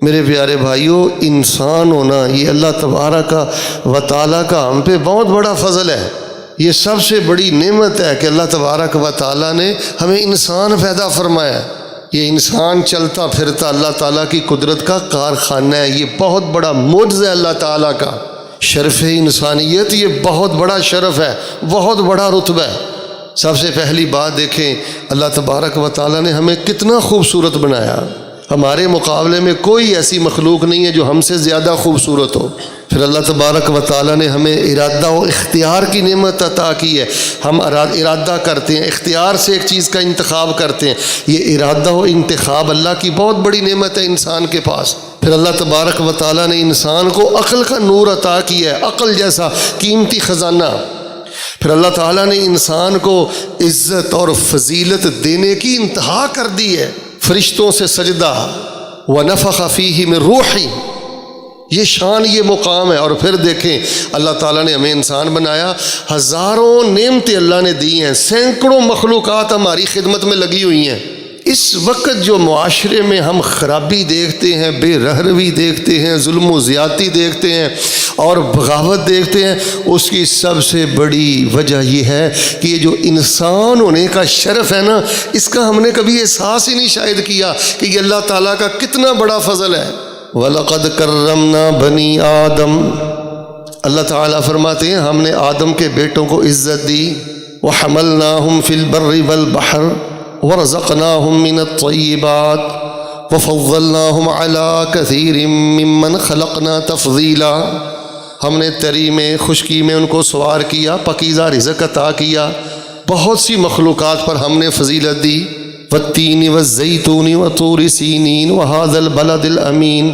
میرے پیارے بھائیوں، انسان ہونا یہ اللہ تبارک و تعالیٰ کا ہم پہ بہت بڑا فضل ہے۔ یہ سب سے بڑی نعمت ہے کہ اللہ تبارک و تعالیٰ نے ہمیں انسان پیدا فرمایا۔ یہ انسان چلتا پھرتا اللہ تعالیٰ کی قدرت کا کارخانہ ہے۔ یہ بہت بڑا معجزہ ہے اللہ تعالیٰ کا۔ شرف انسانیت یہ بہت بڑا شرف ہے، بہت بڑا رتبہ ہے۔ سب سے پہلی بات دیکھیں، اللہ تبارک و تعالیٰ نے ہمیں کتنا خوبصورت بنایا۔ ہمارے مقابلے میں کوئی ایسی مخلوق نہیں ہے جو ہم سے زیادہ خوبصورت ہو۔ پھر اللہ تبارک و تعالیٰ نے ہمیں ارادہ و اختیار کی نعمت عطا کی ہے۔ ہم ارادہ کرتے ہیں، اختیار سے ایک چیز کا انتخاب کرتے ہیں۔ یہ ارادہ و انتخاب اللہ کی بہت بڑی نعمت ہے انسان کے پاس۔ پھر اللہ تبارک و تعالیٰ نے انسان کو عقل کا نور عطا کیا ہے، عقل جیسا قیمتی خزانہ۔ پھر اللہ تعالیٰ نے انسان کو عزت اور فضیلت دینے کی انتہا کر دی ہے۔ فرشتوں سے سجدہ، وَنَفَخَ فِيهِ مِن رُوحِهِ، یہ شان، یہ مقام ہے۔ اور پھر دیکھیں اللہ تعالیٰ نے ہمیں انسان بنایا، ہزاروں نعمتیں اللہ نے دی ہیں، سینکڑوں مخلوقات ہماری خدمت میں لگی ہوئی ہیں۔ اس وقت جو معاشرے میں ہم خرابی دیکھتے ہیں، بے رحمی دیکھتے ہیں، ظلم و زیادتی دیکھتے ہیں اور بغاوت دیکھتے ہیں، اس کی سب سے بڑی وجہ یہ ہے کہ یہ جو انسان ہونے کا شرف ہے نا، اس کا ہم نے کبھی احساس ہی نہیں شاید کیا کہ یہ اللہ تعالیٰ کا کتنا بڑا فضل ہے۔ وَلَقَدْ كَرَّمْنَا بَنِي آدم، اللہ تعالیٰ فرماتے ہیں ہم نے آدم کے بیٹوں کو عزت دی۔ وَحَمَلْنَاهُمْ فِي الْبَرِّ وَالْبَحْرِ وَرَزَقْنَاهُمْ مِنَ الطَّيِّبَاتِ وَفَضَّلْنَاهُمْ عَلَىٰ كَثِيرٍ مِّمَّنْ خَلَقْنَا تَفْضِيلًا، ہم نے تری میں، خشکی میں ان کو سوار کیا، پاکیزہ رزق عطا کیا، بہت سی مخلوقات پر ہم نے فضیلت دی۔ وَالتِّينِ وَالزَّيْتُونِ وَطُورِ سِينِينَ وَهَٰذَا الْبَلَدِ الْأَمِينِ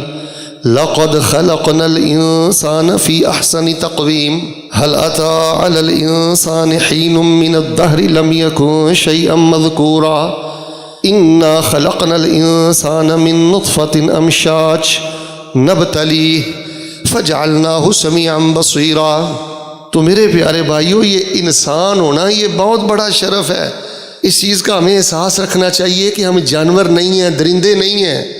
لَقَدْ خَلَقْنَا الْإِنسَانَ فِي أَحْسَنِ تَقْوِيمٍ هَلْ أَتَىٰ عَلَى الْإِنسَانِ حِينٌ مِّنَ الدَّهْرِ لَمْ يَكُن شَيْئًا مَّذْكُورًا إِنَّا خَلَقْنَا الْإِنسَانَ مِن نُّطْفَةٍ أَمْشَاجٍ نَبْتَلِيهِ فَجَعَلْنَاهُ سَمِيعًا بَصِيرًا۔ تو میرے پیارے بھائیوں، یہ انسان ہونا یہ بہت بڑا شرف ہے۔ اس چیز کا ہمیں احساس رکھنا چاہیے کہ ہم جانور نہیں ہیں، درندے نہیں ہیں۔